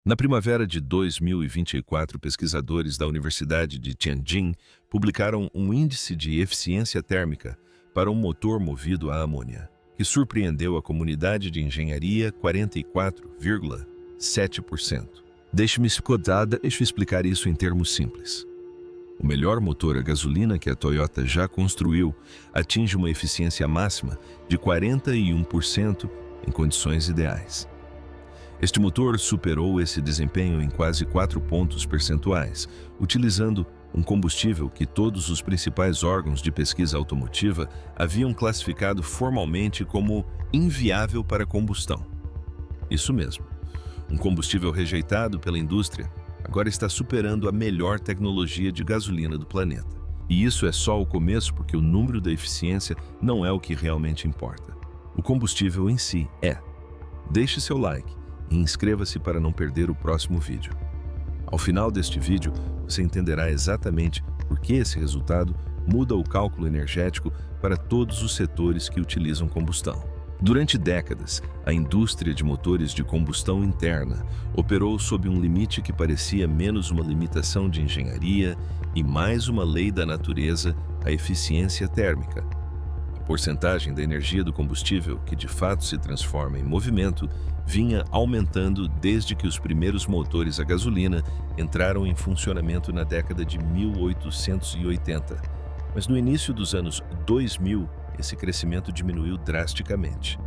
Na primavera de 2024, pesquisadores da Universidade de Tianjin publicaram um índice de eficiência térmica para um motor movido a amônia, que surpreendeu a comunidade de engenharia 44,7%. Deixe-me explicar isso em termos simples. O melhor motor a gasolina que a Toyota já construiu atinge uma eficiência máxima de 41% em condições ideais. Este motor superou esse desempenho em quase 4 pontos percentuais, utilizando um combustível que todos os principais órgãos de pesquisa automotiva haviam classificado formalmente como inviável para combustão. Isso mesmo, um combustível rejeitado pela indústria agora está superando a melhor tecnologia de gasolina do planeta. E isso é só o começo, porque o número da eficiência não é o que realmente importa. O combustível em si é. Deixe seu like e inscreva-se para não perder o próximo vídeo. Ao final deste vídeo, você entenderá exatamente por que esse resultado muda o cálculo energético para todos os setores que utilizam combustão. Durante décadas, a indústria de motores de combustão interna operou sob um limite que parecia menos uma limitação de engenharia e mais uma lei da natureza, a eficiência térmica. A porcentagem da energia do combustível, que de fato se transforma em movimento, vinha aumentando desde que os primeiros motores a gasolina entraram em funcionamento na década de 1880. Mas no início dos anos 2000, esse crescimento diminuiu drasticamente.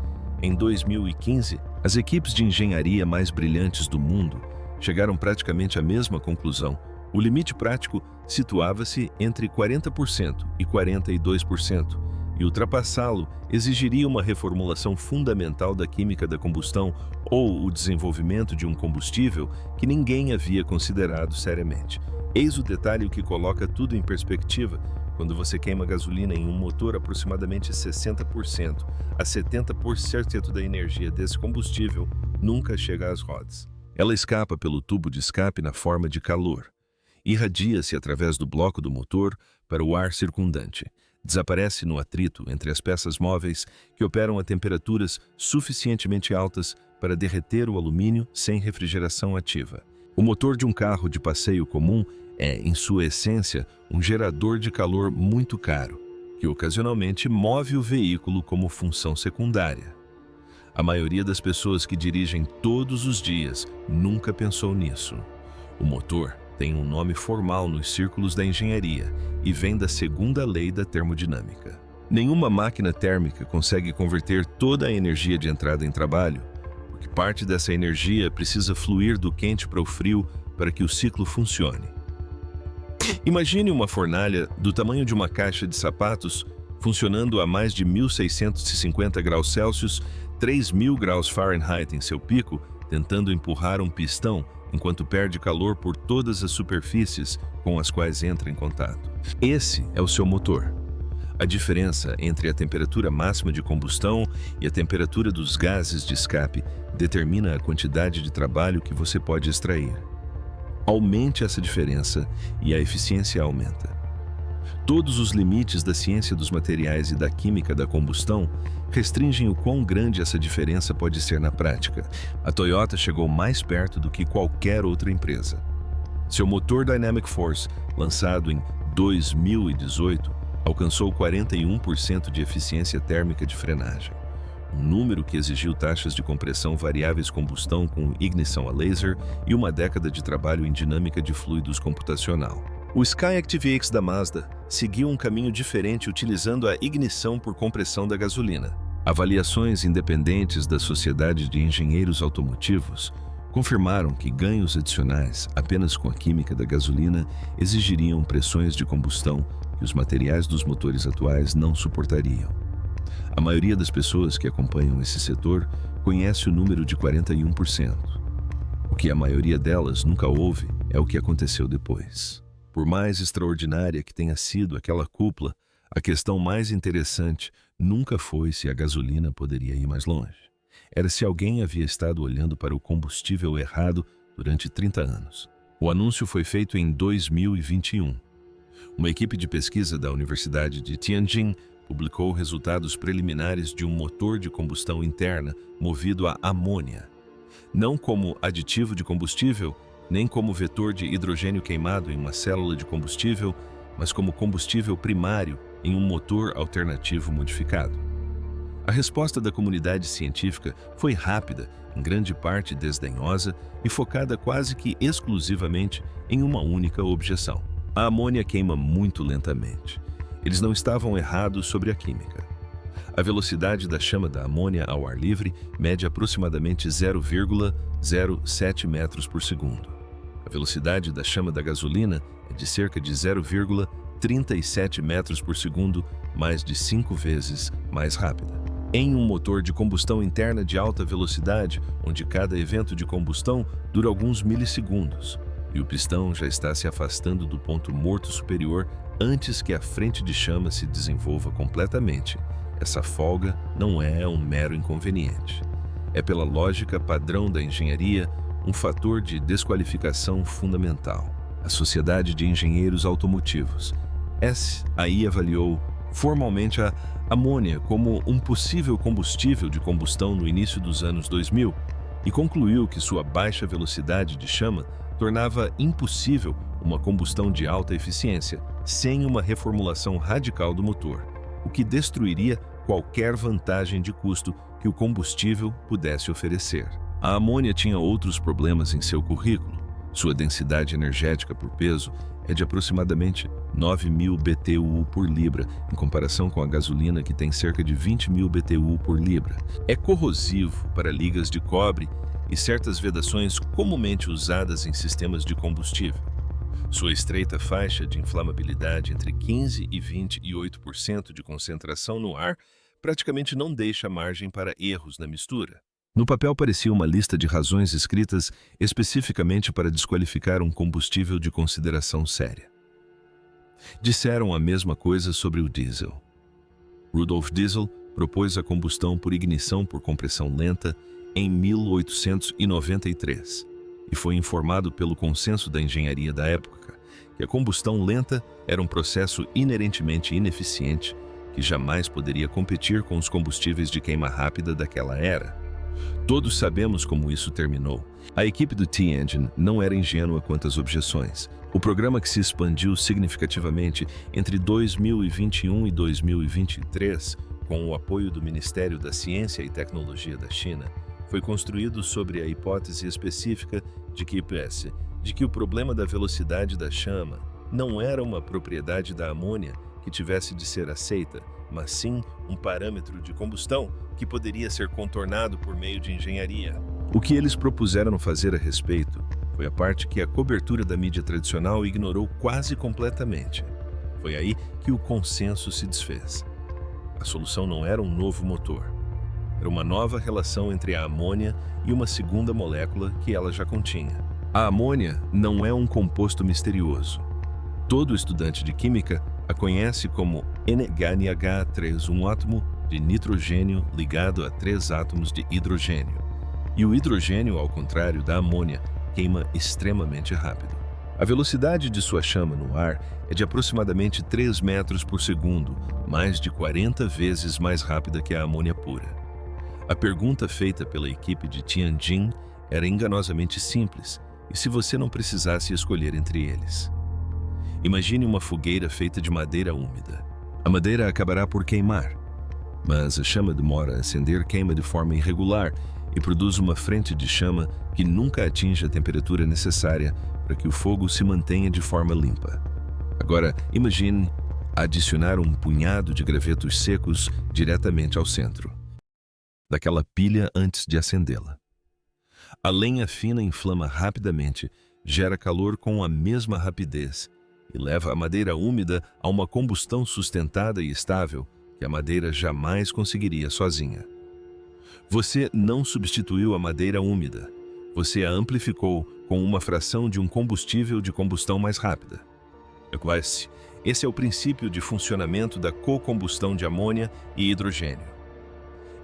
Em 2015, as equipes de engenharia mais brilhantes do mundo chegaram praticamente à mesma conclusão. O limite prático situava-se entre 40% e 42%, e ultrapassá-lo exigiria uma reformulação fundamental da química da combustão ou o desenvolvimento de um combustível que ninguém havia considerado seriamente. Eis o detalhe que coloca tudo em perspectiva. Quando você queima gasolina em um motor, aproximadamente 60% a 70% da energia desse combustível nunca chega às rodas. Ela escapa pelo tubo de escape na forma de calor. Irradia-se através do bloco do motor para o ar circundante. Desaparece no atrito entre as peças móveis que operam a temperaturas suficientemente altas para derreter o alumínio sem refrigeração ativa. O motor de um carro de passeio comum é, em sua essência, um gerador de calor muito caro, que ocasionalmente move o veículo como função secundária. A maioria das pessoas que dirigem todos os dias nunca pensou nisso. O motor tem um nome formal nos círculos da engenharia e vem da segunda lei da termodinâmica. Nenhuma máquina térmica consegue converter toda a energia de entrada em trabalho, porque parte dessa energia precisa fluir do quente para o frio para que o ciclo funcione. Imagine uma fornalha do tamanho de uma caixa de sapatos funcionando a mais de 1650 graus Celsius, 3000 graus Fahrenheit em seu pico, tentando empurrar um pistão enquanto perde calor por todas as superfícies com as quais entra em contato. Esse é o seu motor. A diferença entre a temperatura máxima de combustão e a temperatura dos gases de escape determina a quantidade de trabalho que você pode extrair. Aumente essa diferença e a eficiência aumenta. Todos os limites da ciência dos materiais e da química da combustão restringem o quão grande essa diferença pode ser na prática. A Toyota chegou mais perto do que qualquer outra empresa. Seu motor Dynamic Force, lançado em 2018, alcançou 41% de eficiência térmica de frenagem, um número que exigiu taxas de compressão variáveis combustão com ignição a laser e uma década de trabalho em dinâmica de fluidos computacional. O Skyactiv X da Mazda seguiu um caminho diferente utilizando a ignição por compressão da gasolina. Avaliações independentes da Sociedade de Engenheiros Automotivos confirmaram que ganhos adicionais apenas com a química da gasolina exigiriam pressões de combustão que os materiais dos motores atuais não suportariam. A maioria das pessoas que acompanham esse setor conhece o número de 41%. O que a maioria delas nunca ouve é o que aconteceu depois. Por mais extraordinária que tenha sido aquela cúpula, a questão mais interessante nunca foi se a gasolina poderia ir mais longe. Era se alguém havia estado olhando para o combustível errado durante 30 anos. O anúncio foi feito em 2021. Uma equipe de pesquisa da Universidade de Tianjin publicou resultados preliminares de um motor de combustão interna movido a amônia. não como aditivo de combustível, nem como vetor de hidrogênio queimado em uma célula de combustível, mas como combustível primário em um motor alternativo modificado. A resposta da comunidade científica foi rápida, em grande parte desdenhosa e focada quase que exclusivamente em uma única objeção. A amônia queima muito lentamente. Eles não estavam errados sobre a química. A velocidade da chama da amônia ao ar livre mede aproximadamente 0,07 metros por segundo. A velocidade da chama da gasolina é de cerca de 0,37 metros por segundo, mais de 5 vezes mais rápida. Em um motor de combustão interna de alta velocidade, onde cada evento de combustão dura alguns milissegundos, e o pistão já está se afastando do ponto morto superior antes que a frente de chama se desenvolva completamente, essa folga não é um mero inconveniente. É, pela lógica padrão da engenharia, um fator de desqualificação fundamental. A Sociedade de Engenheiros Automotivos, SAI, avaliou formalmente a amônia como um possível combustível de combustão no início dos anos 2000 e concluiu que sua baixa velocidade de chama tornava impossível uma combustão de alta eficiência sem uma reformulação radical do motor, o que destruiria qualquer vantagem de custo que o combustível pudesse oferecer. A amônia tinha outros problemas em seu currículo. Sua densidade energética por peso é de aproximadamente 9.000 BTU por libra, em comparação com a gasolina, que tem cerca de 20.000 BTU por libra. É corrosivo para ligas de cobre e certas vedações comumente usadas em sistemas de combustível. Sua estreita faixa de inflamabilidade entre 15% e 28% de concentração no ar praticamente não deixa margem para erros na mistura. No papel parecia uma lista de razões escritas especificamente para desqualificar um combustível de consideração séria. Disseram a mesma coisa sobre o diesel. Rudolf Diesel propôs a combustão por ignição por compressão lenta em 1893 e foi informado pelo consenso da engenharia da época que a combustão lenta era um processo inerentemente ineficiente que jamais poderia competir com os combustíveis de queima rápida daquela era. Todos sabemos como isso terminou. A equipe do T-Engine não era ingênua quanto às objeções. O programa, que se expandiu significativamente entre 2021 e 2023, com o apoio do Ministério da Ciência e Tecnologia da China, foi construído sobre a hipótese específica de que o problema da velocidade da chama não era uma propriedade da amônia que tivesse de ser aceita, mas sim um parâmetro de combustão que poderia ser contornado por meio de engenharia. O que eles propuseram fazer a respeito foi a parte que a cobertura da mídia tradicional ignorou quase completamente. Foi aí que o consenso se desfez. A solução não era um novo motor. Era uma nova relação entre a amônia e uma segunda molécula que ela já continha. A amônia não é um composto misterioso. Todo estudante de química a conhece como NH3, um átomo de nitrogênio ligado a 3 átomos de hidrogênio. E o hidrogênio, ao contrário da amônia, queima extremamente rápido. A velocidade de sua chama no ar é de aproximadamente 3 metros por segundo, mais de 40 vezes mais rápida que a amônia pura. A pergunta feita pela equipe de Tianjin era enganosamente simples, e se você não precisasse escolher entre eles? Imagine uma fogueira feita de madeira úmida. A madeira acabará por queimar, mas a chama demora a acender, queima de forma irregular e produz uma frente de chama que nunca atinge a temperatura necessária para que o fogo se mantenha de forma limpa. Agora, imagine adicionar um punhado de gravetos secos diretamente ao centro daquela pilha antes de acendê-la. A lenha fina inflama rapidamente, gera calor com a mesma rapidez e leva a madeira úmida a uma combustão sustentada e estável que a madeira jamais conseguiria sozinha. Você não substituiu a madeira úmida, você a amplificou com uma fração de um combustível de combustão mais rápida. Esse é o princípio de funcionamento da cocombustão de amônia e hidrogênio.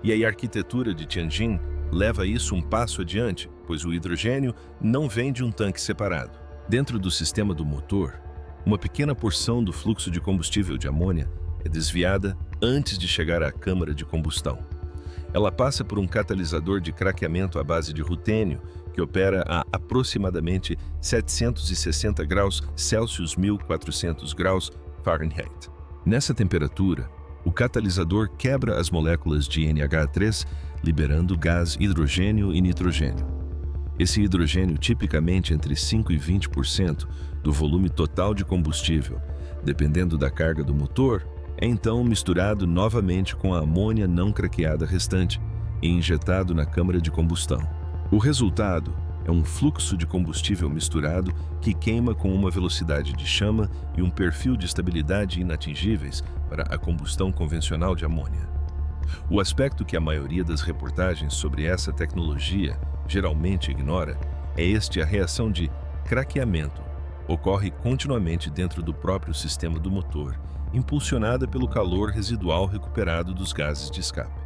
E a arquitetura de Tianjin leva isso um passo adiante, pois o hidrogênio não vem de um tanque separado. Dentro do sistema do motor, uma pequena porção do fluxo de combustível de amônia é desviada antes de chegar à câmara de combustão. Ela passa por um catalisador de craqueamento à base de rutênio, que opera a aproximadamente 760 graus Celsius, 1400 graus Fahrenheit. Nessa temperatura, o catalisador quebra as moléculas de NH3, liberando gás hidrogênio e nitrogênio. Esse hidrogênio, tipicamente entre 5% e 20% do volume total de combustível, dependendo da carga do motor, é então misturado novamente com a amônia não craqueada restante e injetado na câmara de combustão. O resultado é um fluxo de combustível misturado que queima com uma velocidade de chama e um perfil de estabilidade inatingíveis para a combustão convencional de amônia. O aspecto que a maioria das reportagens sobre essa tecnologia geralmente ignora é a reação de craqueamento. Ocorre continuamente dentro do próprio sistema do motor, impulsionada pelo calor residual recuperado dos gases de escape.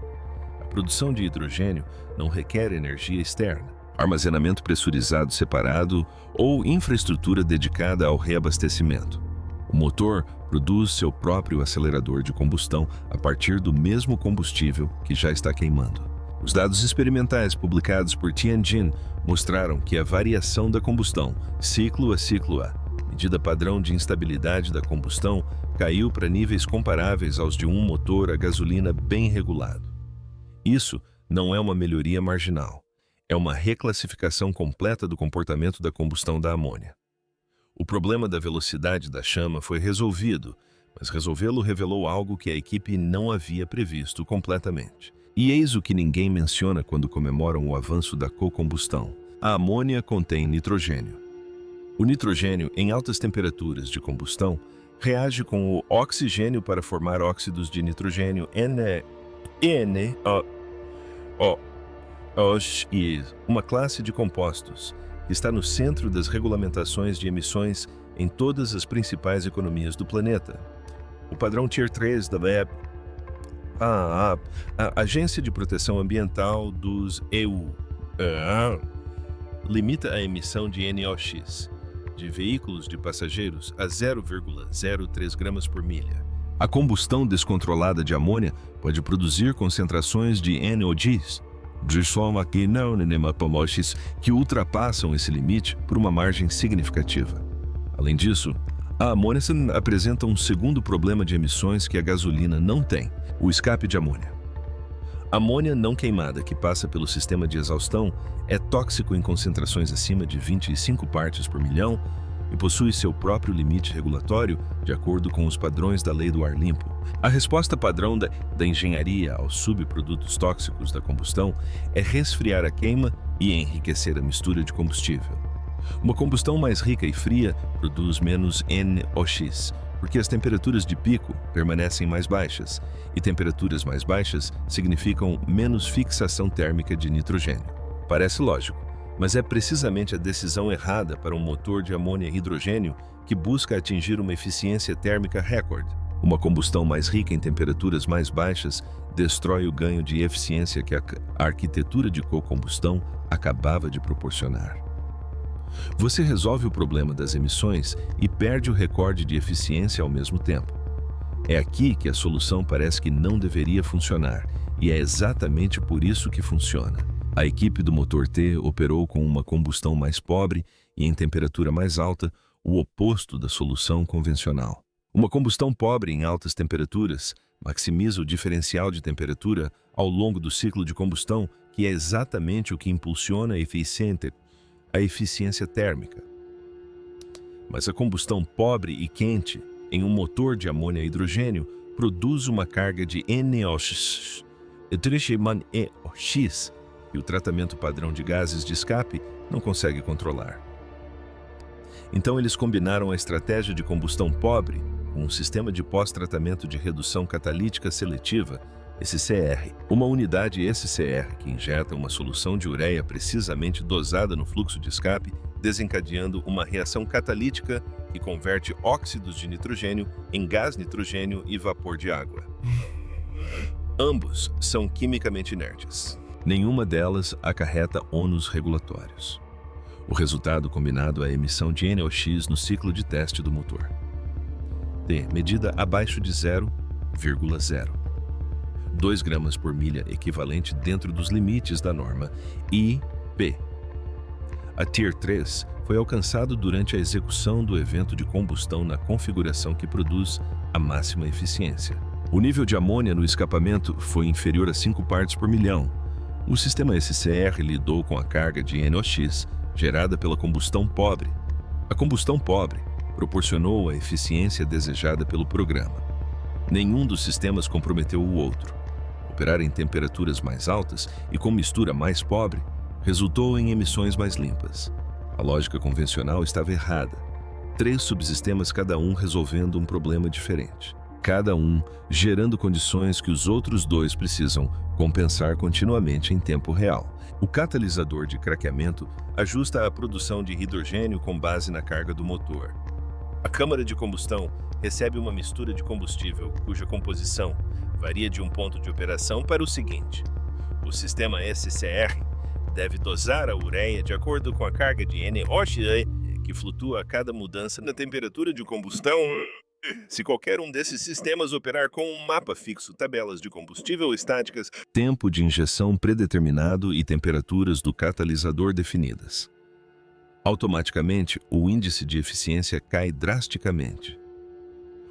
A produção de hidrogênio não requer energia externa, armazenamento pressurizado separado ou infraestrutura dedicada ao reabastecimento. O motor produz seu próprio acelerador de combustão a partir do mesmo combustível que já está queimando. Os dados experimentais publicados por Tianjin mostraram que a variação da combustão, ciclo a, medida padrão de instabilidade da combustão, caiu para níveis comparáveis aos de um motor a gasolina bem regulado. Isso não é uma melhoria marginal, é uma reclassificação completa do comportamento da combustão da amônia. O problema da velocidade da chama foi resolvido, mas resolvê-lo revelou algo que a equipe não havia previsto completamente. E eis o que ninguém menciona quando comemoram o avanço da cocombustão. A amônia contém nitrogênio. O nitrogênio, em altas temperaturas de combustão, reage com o oxigênio para formar óxidos de nitrogênio NOx, uma classe de compostos que está no centro das regulamentações de emissões em todas as principais economias do planeta. O padrão Tier 3 da a Agência de Proteção Ambiental dos EU limita a emissão de NOx de veículos de passageiros a 0,03 gramas por milha. A combustão descontrolada de amônia pode produzir concentrações de NOx, que ultrapassam esse limite por uma margem significativa. Além disso, a amônia apresenta um segundo problema de emissões que a gasolina não tem: o escape de amônia. Amônia não queimada que passa pelo sistema de exaustão é tóxico em concentrações acima de 25 partes por milhão e possui seu próprio limite regulatório de acordo com os padrões da Lei do Ar Limpo. A resposta padrão da engenharia aos subprodutos tóxicos da combustão é resfriar a queima e enriquecer a mistura de combustível. Uma combustão mais rica e fria produz menos NOx, porque as temperaturas de pico permanecem mais baixas, e temperaturas mais baixas significam menos fixação térmica de nitrogênio. Parece lógico, mas é precisamente a decisão errada para um motor de amônia e hidrogênio que busca atingir uma eficiência térmica recorde. Uma combustão mais rica em temperaturas mais baixas destrói o ganho de eficiência que a arquitetura de cocombustão acabava de proporcionar. Você resolve o problema das emissões e perde o recorde de eficiência ao mesmo tempo. É aqui que a solução parece que não deveria funcionar, e é exatamente por isso que funciona. A equipe do motor T operou com uma combustão mais pobre e em temperatura mais alta, o oposto da solução convencional. Uma combustão pobre em altas temperaturas maximiza o diferencial de temperatura ao longo do ciclo de combustão, que é exatamente o que impulsiona a eficiência térmica. Mas a combustão pobre e quente em um motor de amônia e hidrogênio produz uma carga de NOx, que o tratamento padrão de gases de escape não consegue controlar. Então eles combinaram a estratégia de combustão pobre com um sistema de pós-tratamento de redução catalítica seletiva, SCR, uma unidade SCR que injeta uma solução de ureia precisamente dosada no fluxo de escape, desencadeando uma reação catalítica que converte óxidos de nitrogênio em gás nitrogênio e vapor de água. Ambos são quimicamente inertes. Nenhuma delas acarreta ônus regulatórios. O resultado combinado é a emissão de NOx no ciclo de teste do motor. T, medida abaixo de 0,0. 2 gramas por milha equivalente dentro dos limites da norma IP. A Tier 3 foi alcançado durante a execução do evento de combustão na configuração que produz a máxima eficiência. O nível de amônia no escapamento foi inferior a 5 partes por milhão. O sistema SCR lidou com a carga de NOx gerada pela combustão pobre. A combustão pobre proporcionou a eficiência desejada pelo programa. Nenhum dos sistemas comprometeu o outro. Operar em temperaturas mais altas e com mistura mais pobre resultou em emissões mais limpas. A lógica convencional estava errada. 3 subsistemas, cada um resolvendo um problema diferente. Cada um gerando condições que os outros 2 precisam compensar continuamente em tempo real. O catalisador de craqueamento ajusta a produção de hidrogênio com base na carga do motor. A câmara de combustão recebe uma mistura de combustível cuja composição varia de um ponto de operação para o seguinte. O sistema SCR deve dosar a ureia de acordo com a carga de NOx que flutua a cada mudança na temperatura de combustão. Se qualquer um desses sistemas operar com um mapa fixo, tabelas de combustível estáticas, tempo de injeção predeterminado e temperaturas do catalisador definidas, automaticamente o índice de eficiência cai drasticamente.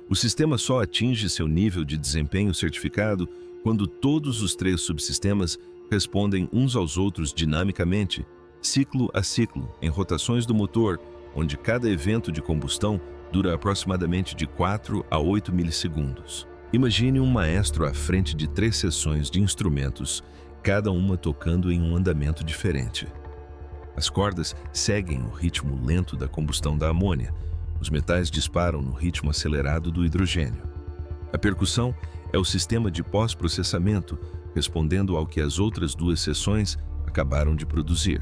O sistema só atinge seu nível de desempenho certificado quando todos os 3 subsistemas respondem uns aos outros dinamicamente, ciclo a ciclo, em rotações do motor, onde cada evento de combustão dura aproximadamente de 4 a 8 milissegundos. Imagine um maestro à frente de 3 seções de instrumentos, cada uma tocando em um andamento diferente. As cordas seguem o ritmo lento da combustão da amônia. Os metais disparam no ritmo acelerado do hidrogênio. A percussão é o sistema de pós-processamento, respondendo ao que as outras 2 seções acabaram de produzir.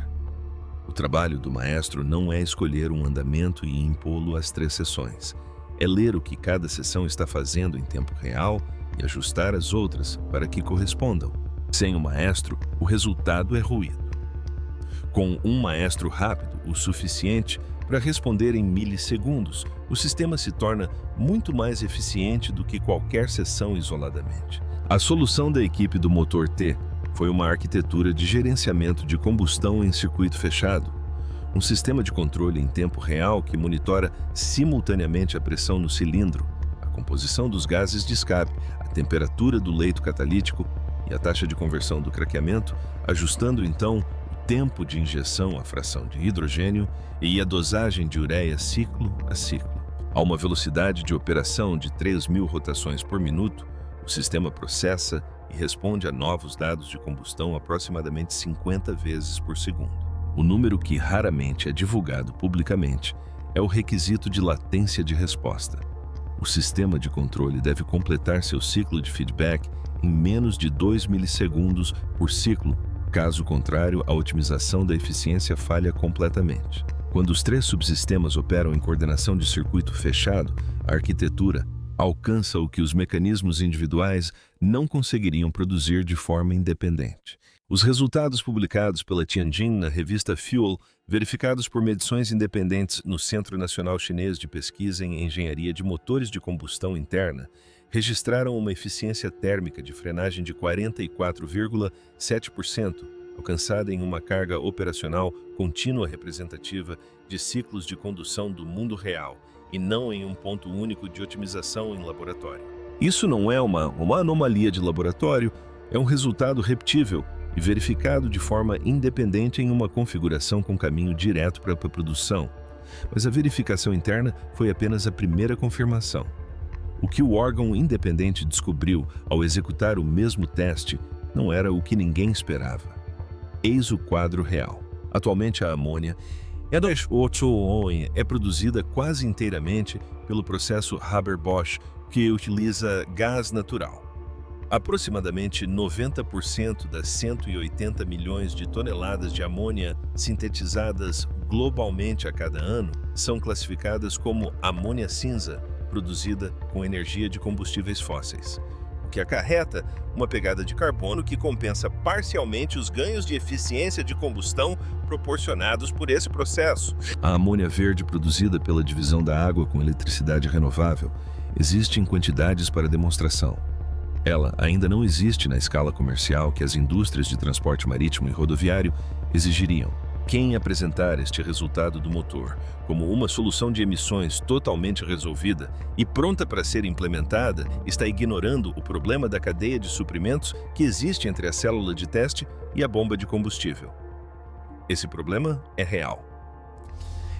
O trabalho do maestro não é escolher um andamento e impô-lo às 3 seções. É ler o que cada seção está fazendo em tempo real e ajustar as outras para que correspondam. Sem o maestro, o resultado é ruído. Com um maestro rápido o suficiente para responder em milissegundos, o sistema se torna muito mais eficiente do que qualquer seção isoladamente. A solução da equipe do motor T foi uma arquitetura de gerenciamento de combustão em circuito fechado, um sistema de controle em tempo real que monitora simultaneamente a pressão no cilindro, a composição dos gases de escape, a temperatura do leito catalítico e a taxa de conversão do craqueamento, ajustando então o tempo de injeção à fração de hidrogênio e a dosagem de ureia ciclo a ciclo. A uma velocidade de operação de 3.000 rotações por minuto, o sistema processa e responde a novos dados de combustão aproximadamente 50 vezes por segundo. O número que raramente é divulgado publicamente é o requisito de latência de resposta. O sistema de controle deve completar seu ciclo de feedback em menos de 2 milissegundos por ciclo, caso contrário, a otimização da eficiência falha completamente. Quando os 3 subsistemas operam em coordenação de circuito fechado, a arquitetura alcança o que os mecanismos individuais não conseguiriam produzir de forma independente. Os resultados publicados pela Tianjin na revista Fuel, verificados por medições independentes no Centro Nacional Chinês de Pesquisa em Engenharia de Motores de Combustão Interna, registraram uma eficiência térmica de frenagem de 44,7%, alcançada em uma carga operacional contínua representativa de ciclos de condução do mundo real, e não em um ponto único de otimização em laboratório. Isso não é uma anomalia de laboratório, é um resultado repetível e verificado de forma independente em uma configuração com caminho direto para a produção. Mas a verificação interna foi apenas a primeira confirmação. O que o órgão independente descobriu ao executar o mesmo teste não era o que ninguém esperava. Eis o quadro real. Atualmente a amônia é produzida quase inteiramente pelo processo Haber-Bosch, que utiliza gás natural. Aproximadamente 90% das 180 milhões de toneladas de amônia sintetizadas globalmente a cada ano são classificadas como amônia cinza, produzida com energia de combustíveis fósseis, o que acarreta uma pegada de carbono que compensa parcialmente os ganhos de eficiência de combustão proporcionados por esse processo. A amônia verde produzida pela divisão da água com eletricidade renovável existe em quantidades para demonstração. Ela ainda não existe na escala comercial que as indústrias de transporte marítimo e rodoviário exigiriam. Quem apresentar este resultado do motor como uma solução de emissões totalmente resolvida e pronta para ser implementada está ignorando o problema da cadeia de suprimentos que existe entre a célula de teste e a bomba de combustível. Esse problema é real.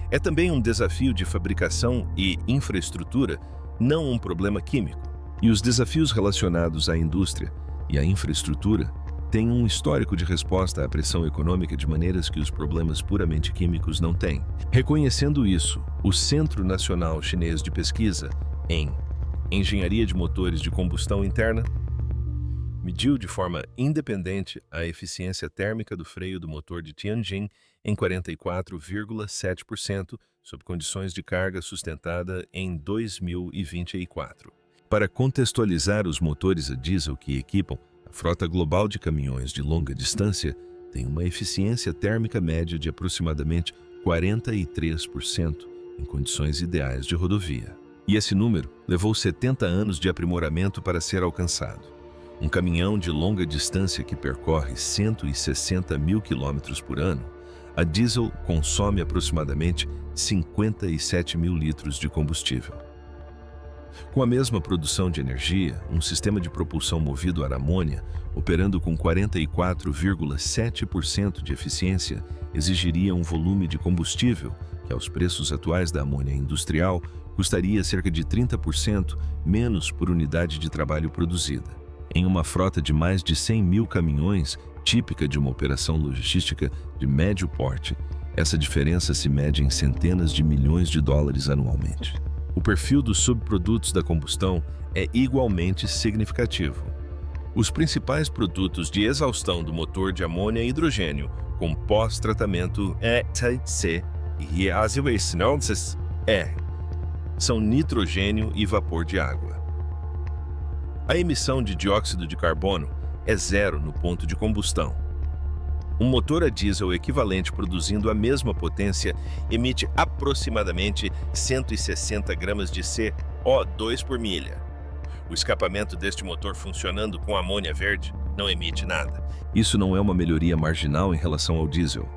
É também um desafio de fabricação e infraestrutura, não um problema químico. E os desafios relacionados à indústria e à infraestrutura têm um histórico de resposta à pressão econômica de maneiras que os problemas puramente químicos não têm. Reconhecendo isso, o Centro Nacional Chinês de Pesquisa em Engenharia de Motores de Combustão Interna mediu de forma independente a eficiência térmica do freio do motor de Tianjin em 44,7% sob condições de carga sustentada em 2024. Para contextualizar, os motores a diesel que equipam a frota global de caminhões de longa distância tem uma eficiência térmica média de aproximadamente 43% em condições ideais de rodovia. E esse número levou 70 anos de aprimoramento para ser alcançado. Um caminhão de longa distância que percorre 160 mil quilômetros por ano, a diesel consome aproximadamente 57 mil litros de combustível. Com a mesma produção de energia, um sistema de propulsão movido a amônia, operando com 44,7% de eficiência, exigiria um volume de combustível que, aos preços atuais da amônia industrial, custaria cerca de 30% menos por unidade de trabalho produzida. Em uma frota de mais de 100 mil caminhões, típica de uma operação logística de médio porte, essa diferença se mede em centenas de milhões de dólares anualmente. O perfil dos subprodutos da combustão é igualmente significativo. Os principais produtos de exaustão do motor de amônia e hidrogênio com pós-tratamento são nitrogênio e vapor de água. A emissão de dióxido de carbono é zero no ponto de combustão. Um motor a diesel equivalente produzindo a mesma potência emite aproximadamente 160 gramas de CO2 por milha. O escapamento deste motor funcionando com amônia verde não emite nada. Isso não é uma melhoria marginal em relação ao diesel.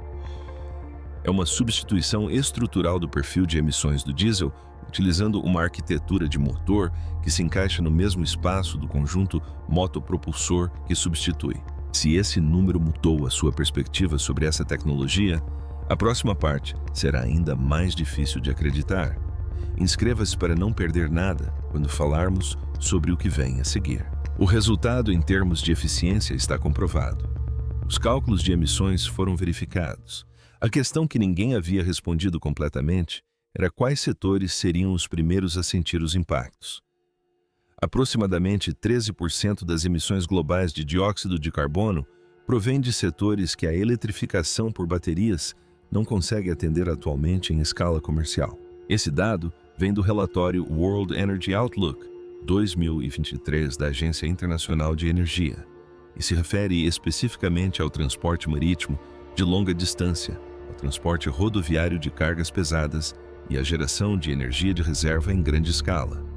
É uma substituição estrutural do perfil de emissões do diesel, utilizando uma arquitetura de motor que se encaixa no mesmo espaço do conjunto motopropulsor que substitui. Se esse número mudou a sua perspectiva sobre essa tecnologia, a próxima parte será ainda mais difícil de acreditar. Inscreva-se para não perder nada quando falarmos sobre o que vem a seguir. O resultado em termos de eficiência está comprovado. Os cálculos de emissões foram verificados. A questão que ninguém havia respondido completamente era quais setores seriam os primeiros a sentir os impactos. Aproximadamente 13% das emissões globais de dióxido de carbono provém de setores que a eletrificação por baterias não consegue atender atualmente em escala comercial. Esse dado vem do relatório World Energy Outlook 2023 da Agência Internacional de Energia e se refere especificamente ao transporte marítimo de longa distância, ao transporte rodoviário de cargas pesadas e à geração de energia de reserva em grande escala.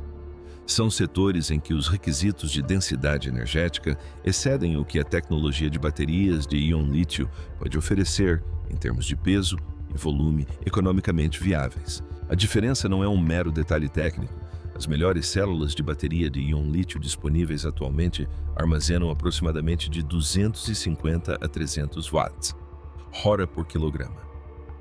São setores em que os requisitos de densidade energética excedem o que a tecnologia de baterias de íon lítio pode oferecer em termos de peso e volume economicamente viáveis. A diferença não é um mero detalhe técnico. As melhores células de bateria de íon lítio disponíveis atualmente armazenam aproximadamente de 250 a 300 watts, hora por quilograma.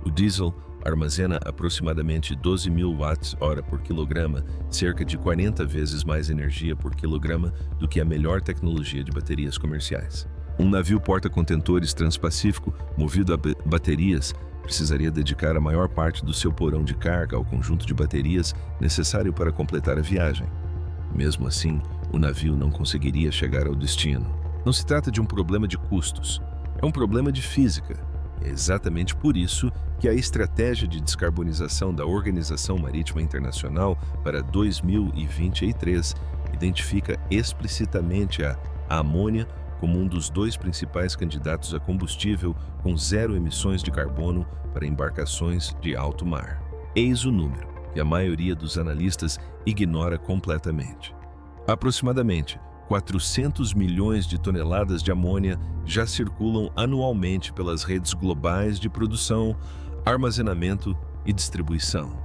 O diesel armazena aproximadamente 12.000 watts-hora por quilograma, cerca de 40 vezes mais energia por quilograma do que a melhor tecnologia de baterias comerciais. Um navio porta-contentores transpacífico, movido a baterias, precisaria dedicar a maior parte do seu porão de carga ao conjunto de baterias necessário para completar a viagem. Mesmo assim, o navio não conseguiria chegar ao destino. Não se trata de um problema de custos, é um problema de física. É exatamente por isso que a estratégia de descarbonização da Organização Marítima Internacional para 2023 identifica explicitamente a amônia como um dos dois principais candidatos a combustível com zero emissões de carbono para embarcações de alto mar. Eis o número que a maioria dos analistas ignora completamente. Aproximadamente 400 milhões de toneladas de amônia já circulam anualmente pelas redes globais de produção, armazenamento e distribuição.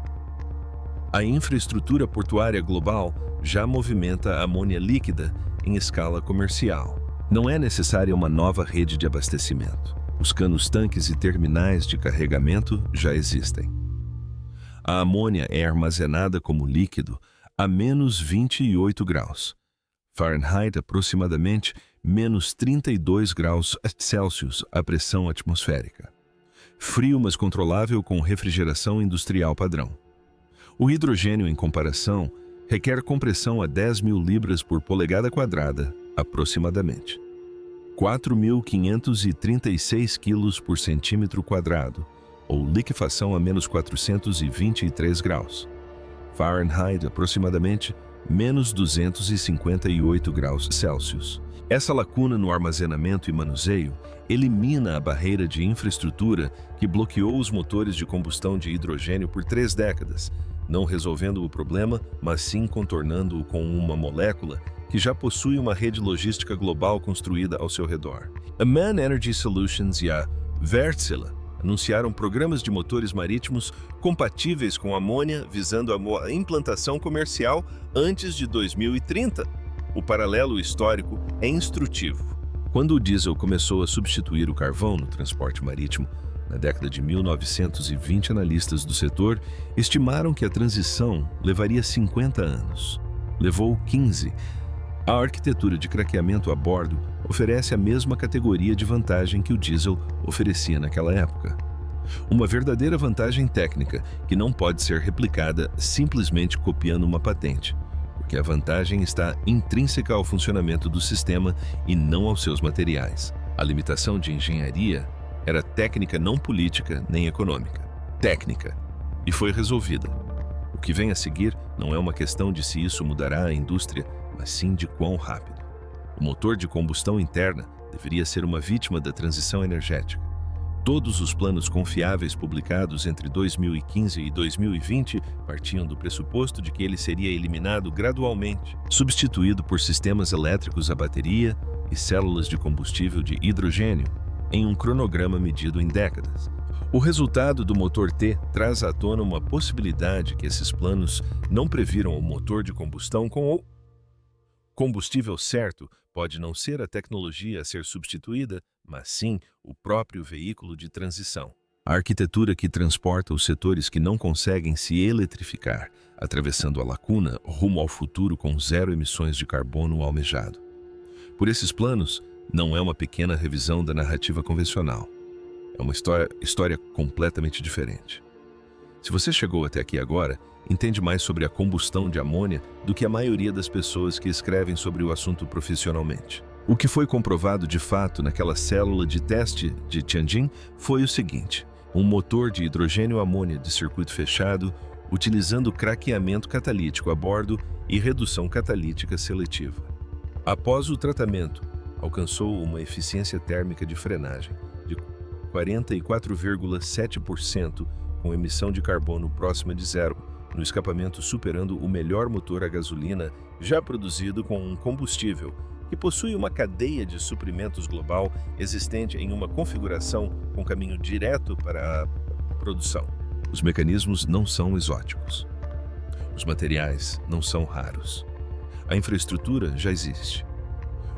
A infraestrutura portuária global já movimenta amônia líquida em escala comercial. Não é necessária uma nova rede de abastecimento. Os canos-tanques e terminais de carregamento já existem. A amônia é armazenada como líquido a menos 28 graus Fahrenheit, aproximadamente menos 32 graus Celsius, a pressão atmosférica. Frio, mas controlável com refrigeração industrial padrão. O hidrogênio, em comparação, requer compressão a 10.000 libras por polegada quadrada, aproximadamente. 4.536 quilos por centímetro quadrado, ou liquefação a menos 423 graus Fahrenheit, aproximadamente menos 258 graus Celsius. Essa lacuna no armazenamento e manuseio elimina a barreira de infraestrutura que bloqueou os motores de combustão de hidrogênio por 3 décadas, não resolvendo o problema, mas sim contornando-o com uma molécula que já possui uma rede logística global construída ao seu redor. A MAN Energy Solutions e a Wärtsilä anunciaram programas de motores marítimos compatíveis com amônia, visando a implantação comercial antes de 2030. O paralelo histórico é instrutivo. Quando o diesel começou a substituir o carvão no transporte marítimo, na década de 1920, analistas do setor estimaram que a transição levaria 50 anos. Levou 15. A arquitetura de craqueamento a bordo oferece a mesma categoria de vantagem que o diesel oferecia naquela época. Uma verdadeira vantagem técnica que não pode ser replicada simplesmente copiando uma patente, porque a vantagem está intrínseca ao funcionamento do sistema e não aos seus materiais. A limitação de engenharia era técnica, não política nem econômica. Técnica. E foi resolvida. O que vem a seguir não é uma questão de se isso mudará a indústria, mas sim de quão rápido. O motor de combustão interna deveria ser uma vítima da transição energética. Todos os planos confiáveis publicados entre 2015 e 2020 partiam do pressuposto de que ele seria eliminado gradualmente, substituído por sistemas elétricos a bateria e células de combustível de hidrogênio, em um cronograma medido em décadas. O resultado do motor T traz à tona uma possibilidade que esses planos não previram o motor de combustão com o combustível certo pode não ser a tecnologia a ser substituída, mas sim o próprio veículo de transição. A arquitetura que transporta os setores que não conseguem se eletrificar, atravessando a lacuna rumo ao futuro com zero emissões de carbono almejado. Por esses planos, não é uma pequena revisão da narrativa convencional. É uma história completamente diferente. Se você chegou até aqui agora, entende mais sobre a combustão de amônia do que a maioria das pessoas que escrevem sobre o assunto profissionalmente. O que foi comprovado de fato naquela célula de teste de Tianjin foi o seguinte: um motor de hidrogênio-amônia de circuito fechado, utilizando craqueamento catalítico a bordo e redução catalítica seletiva. Após o tratamento, alcançou uma eficiência térmica de frenagem de 44,7%, com emissão de carbono próxima de zero, no escapamento superando o melhor motor a gasolina já produzido com um combustível, que possui uma cadeia de suprimentos global existente em uma configuração com caminho direto para a produção. Os mecanismos não são exóticos. Os materiais não são raros. A infraestrutura já existe.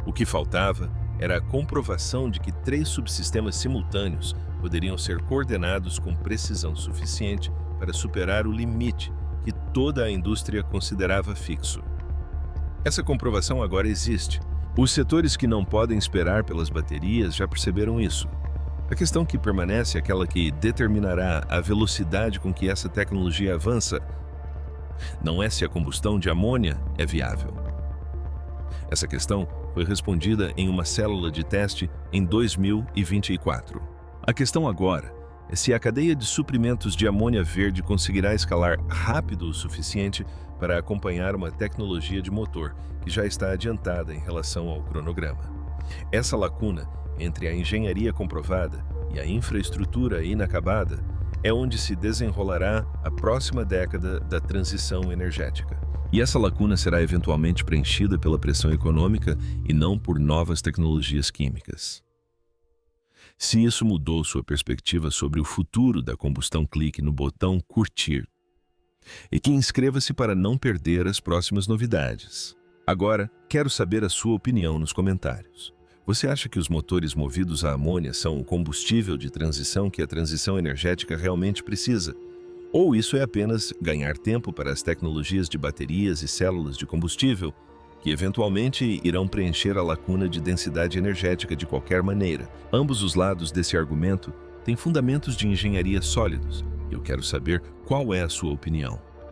O que faltava era a comprovação de que 3 subsistemas simultâneos poderiam ser coordenados com precisão suficiente para superar o limite que toda a indústria considerava fixo. Essa comprovação agora existe. Os setores que não podem esperar pelas baterias já perceberam isso. A questão que permanece é aquela que determinará a velocidade com que essa tecnologia avança. Não é se a combustão de amônia é viável. Essa questão foi respondida em uma célula de teste em 2024. A questão agora é se a cadeia de suprimentos de amônia verde conseguirá escalar rápido o suficiente para acompanhar uma tecnologia de motor que já está adiantada em relação ao cronograma. Essa lacuna entre a engenharia comprovada e a infraestrutura inacabada é onde se desenrolará a próxima década da transição energética. E essa lacuna será eventualmente preenchida pela pressão econômica e não por novas tecnologias químicas. Se isso mudou sua perspectiva sobre o futuro da combustão, clique no botão curtir e que inscreva-se para não perder as próximas novidades. Agora, quero saber a sua opinião nos comentários. Você acha que os motores movidos a amônia são o combustível de transição que a transição energética realmente precisa? Ou isso é apenas ganhar tempo para as tecnologias de baterias e células de combustível, que eventualmente irão preencher a lacuna de densidade energética de qualquer maneira? Ambos os lados desse argumento têm fundamentos de engenharia sólidos, e eu quero saber qual é a sua opinião.